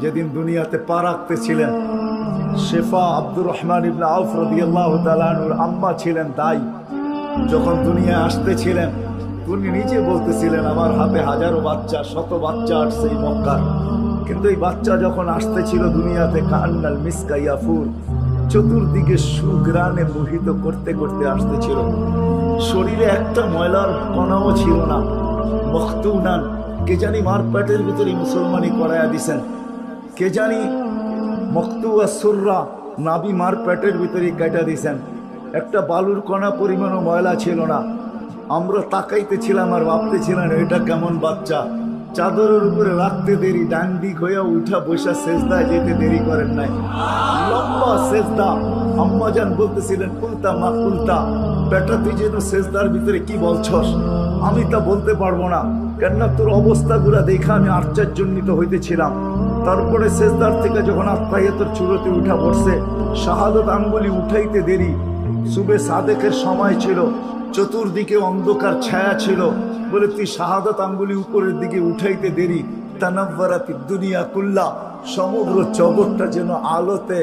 যেদিন দুনিয়াতে পা রাখতেছিলেন, শেফা আব্দুর রহমান ইবনে আউফ রাদিয়াল্লাহু তাআলা আনহুর আম্মা ছিলেন দাই। যখন দুনিয়ায় আসতেছিলেন উনি নিজে বলতেছিলেন, আমার হাতে হাজারো বাচ্চা, শত বাচ্চা আসছে এই মক্কার, কিন্তু এই বাচ্চা যখন আসতেছিল দুনিয়াতে কান্নাল মিসকা ইয়াফুর, চতুর্দিকে সুগ্রানে মোহিত করতে করতে আসতেছিল। শরীরে একটা ময়লার কণাও ছিল না। মখতুনান, কে জানি মার পেটের ভিতরে মুসলমানি করাইয়া দিছেন, কে জানি মখতুয়া সুররা নাবি মার পেটের ভিতরে কেটে দিছেন। একটা বালুর কণা পরিমাণও ময়লা ছিল না। আমরা তাকাইতেছিলাম আর ভাবতেছিলাম এটা কেমন বাচ্চা। চাদরের উপরে রাখতে দেরি, ডান দিক হইয়া উঠা বসা সেজদায় যেতে দেরি করেন নাই, লম্বা সেজদা। আম্মাজান বলতেছিলেন, কুলতা মা কুলতা, বেটা তুই যেন সেজদার ভিতরে কি বলছস, আমি তা বলতে পারবো না, কেননা তোর অবস্থাগুলা দেখে আমি আশ্চর্যান্বিত হইতেছিলাম। তারপরে সেজদার থেকে যখন আত্মাহিয়াতের চূড়াতে উঠা পড়ছে, শাহাদত আঙ্গুলি উঠাইতে দেরি। সুবে সাদেকের সময় ছিল, চতুর্দিকে অন্ধকার ছায়া ছিল, বলে তুই শাহাদত আঙ্গুলি উপরের দিকে উঠাইতে দেরি। তানাব্বারাতি দুনিয়া কুল্লা, সমগ্র জগৎটা যেন আলোতে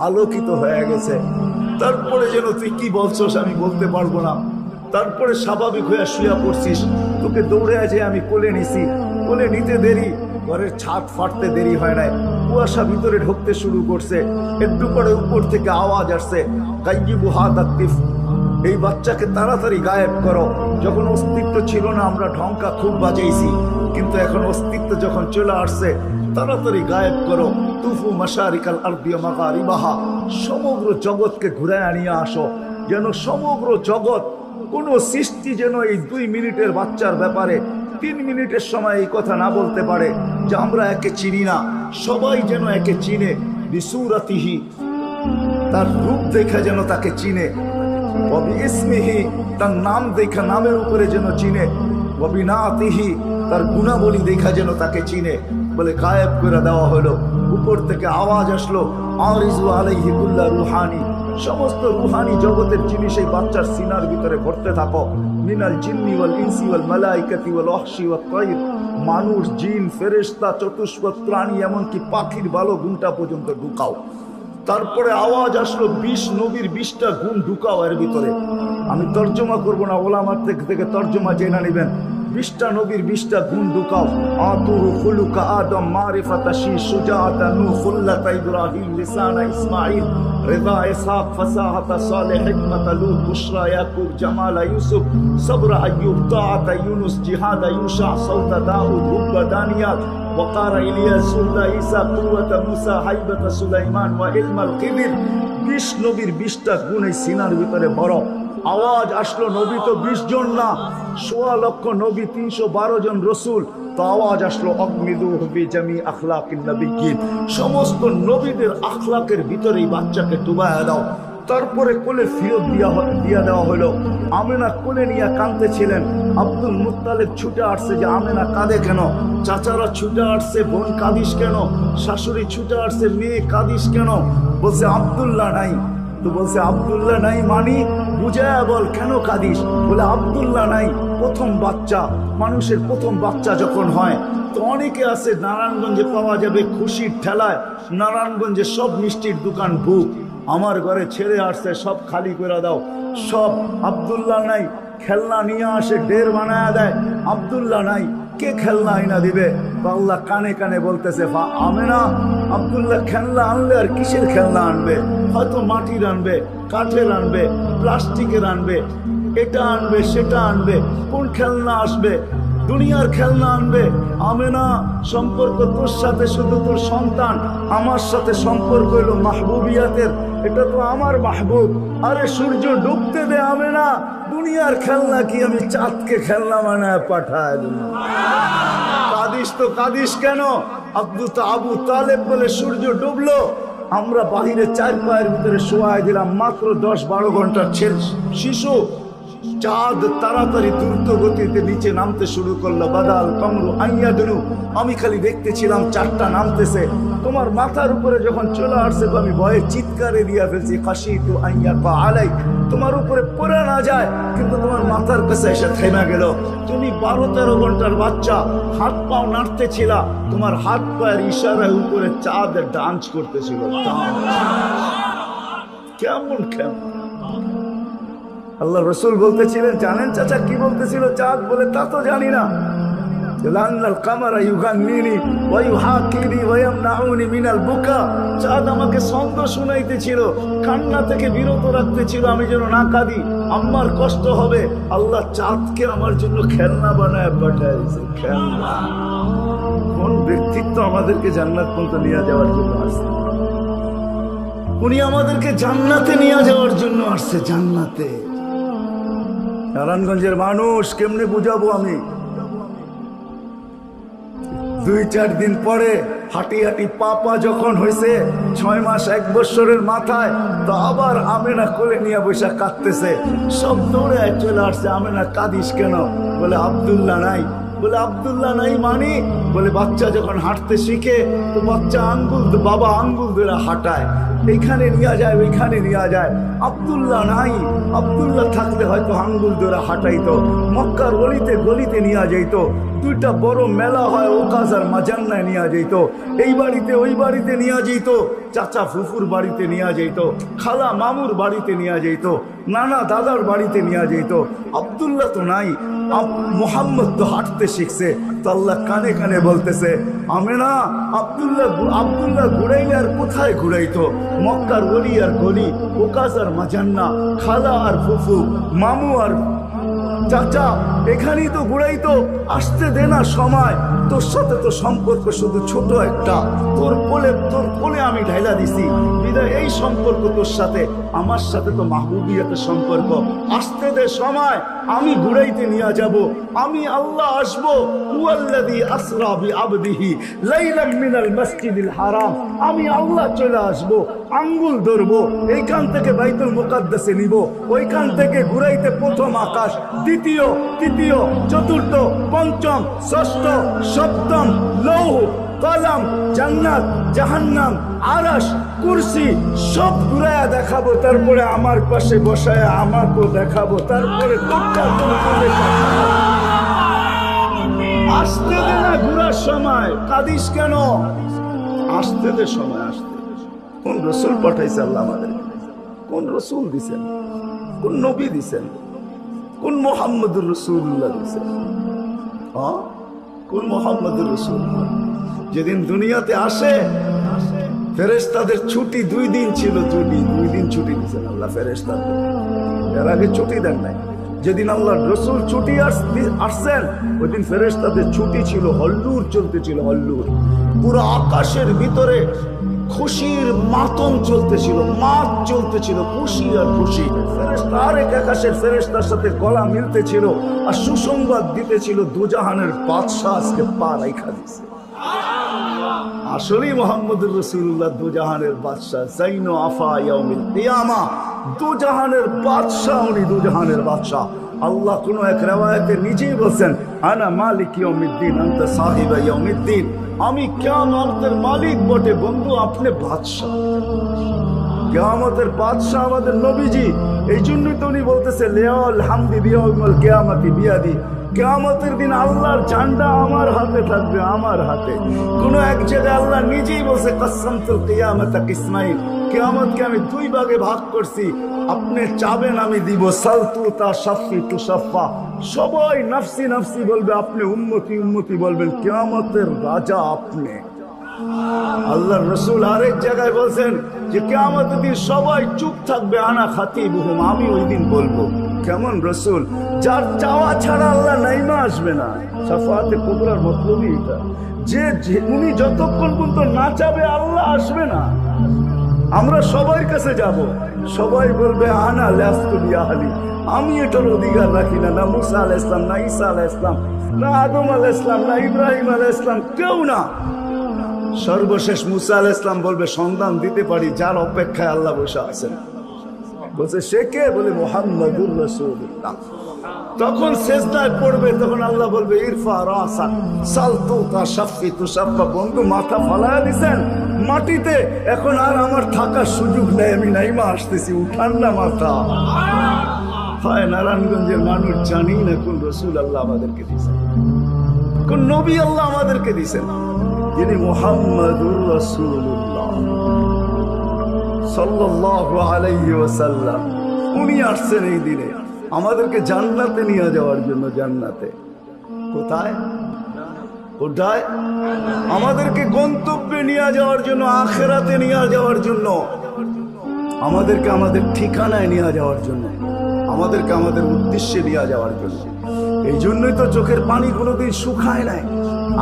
আলোকিত হয়ে গেছে। তারপরে যেন তুই কি বলছস আমি বলতে পারবো না। তারপরে স্বাভাবিক হয়ে শুয়া পড়ছিস, তোকে দৌড়ে আছে আমি কোলে নিছি, কোলে নিতে দেরি, ঘরের ছাদ ফাটতে দেরি হয় নাই, কুয়াশা ভিতরে ঢুকতে শুরু করছে। একটু পরে উপর থেকে আওয়াজ আসছে, গাইয়িবু হাদা তিফল, এই বাচ্চাকে তাড়াতাড়ি গায়েব করো। যখন অস্তিত্ব ছিল না আমরা ঢঙ্কা খুব বাজাইছি, কিন্তু এখন অস্তিত্ব যখন চলে আসছে, তাড়াতাড়ি গায়েব করো। তুফু মাশারিকাল আরদি ওয়া মাগারিবাহা, সমগ্র জগৎকে ঘুরে আনিয়ে আসো, যেন সমগ্র জগৎ, কোনো সৃষ্টি যেন এই 2 মিনিটের বাচ্চার ব্যাপারে 3 মিনিটের সময় এই কথা না বলতে পারে যে আমরা একে চিনি না। সবাই যেন একে চিনে, বিসুরাতিহি, তার রূপ দেখা যেন তাকে চিনে, ইসমিহি, তার নাম দেখা নামের উপরে যেন চিনে, বিনাতিহি, তার গুণাবলী দেখা যেন তাকে চিনে। বলে গায়েব করে দেওয়া হলো। উপর থেকে আওয়াজ আসলো, আরিজু আলাইহি কুল্লা রুহানি, সমস্ত রুহানি জগতের জিনিস এই বাচ্চার সিনার ভিতরে ভরতে থাকো। মিনাল জিন্নি ওয়াল ইনসি ওয়াল মালাইকাতি ওয়াল ওয়াহশি ওয়াত তায়র, মানুষ, জিন, ফেরেশতা, চতুষ্পদ প্রাণী, এমনকি পাখির ভালো গুণটা পর্যন্ত ঢুকাও। তারপরে আওয়াজ আসলো, 20 নবীর 20টা গুণ ঢুকাও এর ভিতরে। আমি তর্জমা করব না, ওলামার থেকে তর্জমা জেনে নেবেন। 20টা নবীর 20টা গুণ ঢুকাও। আতুহু খুলুকা আদম, মারিফাতা শীশ, সুজাআতা নূহ, খুল্লাতা ইব্রাহিম, লিসানা ইসমাঈল, রিদা ইসহাক, ফাসাহাতা সালেহ, হিকমাতা লূত, বুশরা ইয়াকুব, জামালা ইউসুফ, সবরা আইয়ুব, তাআতা ইউনুস, জিহাদা ইউশা, সাউতা দাউদ, হুব্বা দানিয়াল, ওয়াকারা ইলিয়াস, সুলতা ঈসা, কুওয়াতা মুসা, হাইবাতা সুলাইমান, ওয়া ইলমাল কিবির। 20 নবীর 20টা গুণ এই সিনার ভিতরে বড়। আওয়াজ আসলো, নবী তো 20 জন না, 1.25 লক্ষ নবী, 312 জন রসুল। তো আওয়াজ আসলো, আকমিদুহু বিজামি আখলাকিন নবিয়্যিন, সমস্ত নবীদের আখলাকের ভিতরে এই বাচ্চাকে ডুবায়া দাও। তারপরে কোলে ফিরত দিয়া দেওয়া হলো। আমেনা কোলে নিয়ে কাঁদতেছিলেন। আব্দুল মুত্তালিব ছুটে আসছে যে আমেনা কাঁদে কেন, চাচারা ছুটে আসছে, বোন কাঁদিস কেন, শাশুড়ি ছুটে আসছে, মেয়ে কাঁদিস কেন। বলছে আব্দুল্লাহ নাই। তো বলছে আব্দুল্লাহ নাই মানি, বুঝায়া বল কেন কাঁদিস। বলে আব্দুল্লাহ নাই, প্রথম বাচ্চা, মানুষের প্রথম বাচ্চা যখন হয় তো অনেকে আছে নারায়ণগঞ্জে পাওয়া যাবে খুশির ঠেলায়, নারায়ণগঞ্জে সব মিষ্টির দোকান বুক, আমার ঘরে ছেড়ে আসছে, সব খালি করে দাও। সব আব্দুল্লাহ নাই, খেলনা নিয়ে আসে, ঢের বানায়া দেয়। আব্দুল্লাহ নাই, কে খেলনা আইনা দিবে? আল্লাহ কানে কানে বলতেছে, আমেনা, আব্দুল্লাহ খেলনা আনলে আর কিসের খেলনা আনবে? হয়তো মাটির আনবে, কাঠের আনবে, প্লাস্টিকের আনবে, এটা আনবে, সেটা আনবে, কোন খেলনা আসবে? দুনিয়ার খেলনা আনবে। আমেনা, সম্পর্ক তোর সাথে শুধু তোর সন্তান, আমার সাথে সম্পর্ক হলো মাহবুবিয়াতের, এটা তো আমার মাহবুব। আরে সূর্য ডুবতে দে আমেনা, দুনিয়ার খেলনা কি আমি চাঁদকে খেলনা বানায় পাঠায় দেব? কাঁদিস তো কাঁদিস কেন? আবু তালেব বলে সূর্য ডুবলো, আমরা বাহিরে 4 পায়ের ভিতরে শোয়াই দিলাম, মাত্র 10-12 ঘন্টার শিশু, চাঁদ তাড়াতাড়ি দ্রুত গতিতে নিচে নামতে শুরু করলো। বাদাল কামরু আইয়াদনু, আমি খালি দেখতেছিলাম চাঁদটা নামতেছে। তোমার মাথার উপরে যখন চলে আসছে তো আমি ভয়ে চিৎকারে দিয়া ফেলছি, খাশিতু আইয়াকা আলাই, তোমার উপরে পড়ে না যায়, কিন্তু তোমার মাথার কাছে এসে থেমে গেল। তুমি 12-13 ঘন্টার বাচ্চা, হাত পাও নাড়তেছিল, তোমার হাত পায়ের ইশারায় উপরে চাঁদ ডান্স করতেছিল। কেমন কেমন আল্লাহ রসুল বলতেছিলেন, জানেন চাচা কি বলতেছিল চাঁদ? বলে তা তো জানি না। চাঁদ আমাকে ছন্দ শুনাইতেছিল, কান্না থেকে বিরত রাখতেছিল আমি যেন না কাঁদি, আমার কষ্ট হবে। আল্লাহ চাঁদকে আমার জন্য খেলনা বানায় পাঠাইছে। খেলনা। কোন ব্যক্তিত্ব আমাদেরকে জান্নাত পর্যন্ত নিয়ে যাওয়ার জন্য আসছে? উনি আমাদেরকে জান্নাতে নিয়ে যাওয়ার জন্য আসছে। জান্নাতে। নারায়ণগঞ্জের মানুষ কেমনে বুঝাবো আমি? 2-4 দিন পরে হাঁটি হাঁটি পা যখন হয়েছে, 6 মাস 1 বছরের মাথায়, তো আবার আমেনা কোলে নিয়ে বসে কাঁদতেছে। সব দৌড়ে চলে আসছে। আমেনা কাঁদিস কেন? বলে আব্দুল্লাহ নাই। বলে আব্দুল্লাহ নাই মানি? বলে বাচ্চা যখন হাঁটতে শিখে তো বাচ্চা বাবা আঙ্গুল ধরে হাঁটায়, এইখানে নিয়ে যায় ওইখানে নিয়ে যায়। আব্দুল্লাহ নাই। আব্দুল্লাহ থাকলে হয়তো আঙ্গুল ধরে হাঁটাইতো, মক্কার গলিতে গলিতে নিয়ে যাইতো। 2টা বড় মেলা হয়, ওকাজ আর মাজান্নায় নিয়ে যাইত। এই বাড়িতে ওই বাড়িতে নিয়ে যাইত, চাচা ফুফুর বাড়িতে নিয়ে যাইত, খালা মামুর বাড়িতে নিয়ে যাইত, নানা দাদার বাড়িতে নিয়ে যাইত। আব্দুল্লাহ তো নাই, মোহাম্মদ তো হাঁটতে শিখছে। তো আল্লাহ কানে কানে বলতেছে, আমেনা আব্দুল্লাহ ঘুরাইলে আর কোথায় ঘুরাইতো? মক্কার গলি আর গলি, ওকাজ আর মাজান্না, খালা আর ফুফু, মামু আর চাচা, এখানেই তো ঘুরাইতো। আসতে দে না সময়। তোর সাথে তো সম্পর্ক শুধু ছোট একটা, তোর কোলে আমি ঢাইলা দিছি বিদায়। এই সম্পর্ক তোর সাথে, আমার সাথে তো মাহবুবিয়াতের সম্পর্ক। আসতে দে সময়, আমি ঘুরাইতে নিয়ে যাব। আমি আল্লাহ আসবো। হুয়াল্লাযী আসরা বিআবদিহি লাইলাম মিনাল মাসজিদিল হারাম। আমি আল্লাহ চলে আসবো, আঙ্গুল ধরবো, এইখান থেকে বাইতুল মুকাদ্দাসে নিব, ওইখান থেকে ঘুরাইতে প্রথম আকাশ, দ্বিতীয়, তৃতীয়, চতুর্থ, পঞ্চম, ষষ্ঠ, সপ্তম, লৌহ, কলম, জান্নাত, জাহান্নাম, আরশ, কুরসি সব ঘুরায়া দেখাবো। তারপরে আমার পাশে বসায় আমাকেও দেখাবো। তারপরে আসতে দে না ঘুরার সময়। কাঁদিস কেন? আসতে দে সময়। আসতে কোন রসুল পাঠাইছে আল্লাহ আমাদের? কোন রসুল দিছেন? কোন নবী দিছেন? কোন মুহাম্মদুর রাসূলুল্লাহ দিছেন? কোন মুহাম্মদুর রাসূলুল্লাহ? যেদিন দুনিয়াতে আসে ফেরেশতাদের ছুটি 2 দিন ছিল। 2 দিন ছুটি দিয়েছেন আল্লাহ ফেরেশতাদের। এর আগে ছুটি দেন নাই। যেদিন আল্লাহর রাসূল ছুটি আসছেন ওই দিন ফেরেশতাদের ছুটি ছিল। হল্লুর চলতেছিল, হল্লুর। পুরো আকাশের ভিতরে খুশির মাতম চলতেছিল, মাত চলতেছিল, খুশি আর খুশি। ফেরেশতা আরেক আকাশের ফেরেশতার সাথে গলা মিলতেছিল আর সুসংবাদ দিতেছিল, দুজাহানের বাদশা আজকে পা রাইখা দিছে। আসলেই মুহাম্মদুর রাসূলুল্লাহ দুজাহানের বাদশা, জাইনো আফা ইয়াউমিল কিয়ামা। দুজাহানের বাদশা উনি, দুজাহানের বাদশা। আল্লাহ কোন এক রিওয়ায়াতে নিজেই বলছেন, আনা মালিক ইয়াউমিদ্দিন আনতা সাহিব ইয়াউমিদ্দিন। আমি কিয়ামতের মালিক বটে বন্ধু, আপনি বাদশা। কিয়ামতের বাদশা আমাদের নবীজি। এই জন্যই তো উনি বলতেছে, লিয়াল হামদি বিয়াউমিল কিয়ামতি বিয়াদি। কিয়ামতের দিন আল্লাহর ঝান্ডা আমার হাতে থাকবে, আমার হাতে। কোন এক জায়গায় আল্লাহ নিজেই বলছে, কাসসামতুল কিয়ামাতা কিসমাইন। কিয়ামতকে আমি 2 ভাগে ভাগ করছি, আপনি চাবেন আমি দিব। সালতু তা শাফি তু শাফা। সবাই নফসি নফসি বলবে, আপনি উম্মতি উম্মতি বলবেন। কিয়ামতের রাজা আপনি। আল্লাহর রাসূল আরেক জায়গায় বলছেন যে কিয়ামতের দিন সবাই চুপ থাকবে, আনা খাতিবুহুম, আমি ওই দিন বলবো। কেমন রাসূল? যার চাওয়া ছাড়া আল্লাহ নাইমা আসবে না। শাফাআতে কুবরার মতলবই এটা, যে উনি যতক্ষণ পর্যন্ত না চাবে আল্লাহ আসবে না। আমরা সবার কাছে যাব, সবাই বলবে আনা লাস্তু বিআহলি, আমি এটার অধিকার রাখি না। না মুসা আলাইহিস সালাম, না ঈসা আলাইহিস সালাম, না আদম আলাইহিস সালাম, না ইব্রাহিম আলাইহিস সালাম, কেউ না। সর্বশেষ মুসা আলাইহিস সালাম বলবে, সন্তান দিতে পারি যার অপেক্ষায় আল্লাহ বসে আছেন। বলছে সে কে? বলে মুহাম্মাদুর রাসূলুল্লাহ। তখন সেজদায় পড়বে, তখন আল্লাহ বলবে ইরফা রাসাক সাল তুতা শাফি তুশাফা। বন্ধু মাথা ফালায়া দিছেন মাটিতে, এখন আর আমার থাকার সুযোগ নেই, আমি নাইমা আসতেছি, উঠান না মাথা। হয় নারায়ণগঞ্জের মানুষ জানি না কোন রসুল আল্লাহ আমাদেরকে দিয়েছেন, কোন নবী আল্লাহ আমাদেরকে দিয়েছেন, যিনি মুহাম্মাদুর রাসূলুল্লাহ সাল্লাল্লাহু আলাইহি ওয়াসাল্লাম। উনি আসছেন এই দিনে আমাদেরকে জান্নাতে নিয়ে যাওয়ার জন্য। জান্নাতে কোথায়? কোথায়? আমাদেরকে গন্তব্যে নিয়ে যাওয়ার জন্য, আখিরাতে নিয়ে যাওয়ার জন্য, আমাদেরকে আমাদের ঠিকানায় নিয়ে যাওয়ার জন্য, আমাদেরকে আমাদের উদ্দেশ্যে নিয়ে যাওয়ার জন্য। এই জন্যই তো চোখের পানি কোনোদিন শুকায় নাই।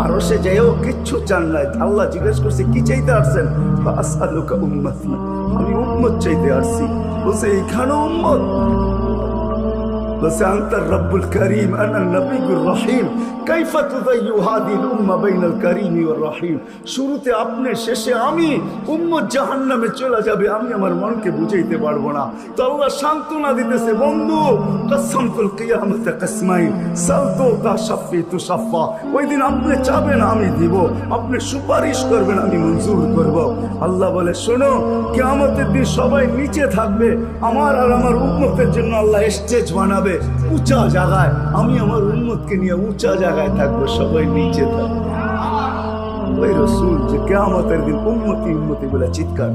আরো সে যাইও কিচ্ছু চান নাই। আল্লাহ জিজ্ঞেস করছে কি চাইতে আসছেন? আসআলুকা উম্মতি, আমি উম্মত চাইতে আসছি। বলছে এইখানেও উম্মত? বলছে আনতা রব্বুল করিম আনা নবিয়ুর রহিম কাইফা তুযায়্যু হাযিহিল উম্মাহ বাইনাল করিম ওয়ার রহিম। শুরুতে আপনি, শেষে আমি। উম্মত জাহান্নামে চলে যাবে, আমি আমার মনকে বুঝাইতে পারবো না। তো আল্লাহ সান্ত্বনা দিতেছে, বন্ধু কসমতুল কিয়ামতে কসমাইন সালতু তাশফি তুশাফা। ওই দিন আপনি চাবেন আমি দিব, আপনি সুপারিশ করবেন আমি মঞ্জুর করব। আল্লাহ বলে শোনো, কিয়ামতের দিন সবাই নিচে থাকবে, আমার আর আমার উম্মতের জন্য আল্লাহ স্টেজ বানাবে উঁচা জায়গায়। আমি আমার উম্মতকে নিয়ে উঁচা জায়গায় থাকবো, সবাই নিচে থাকবে। ওই রসুল যে কিয়ামতের দিন উম্মতি উম্মতি বলে চিৎকার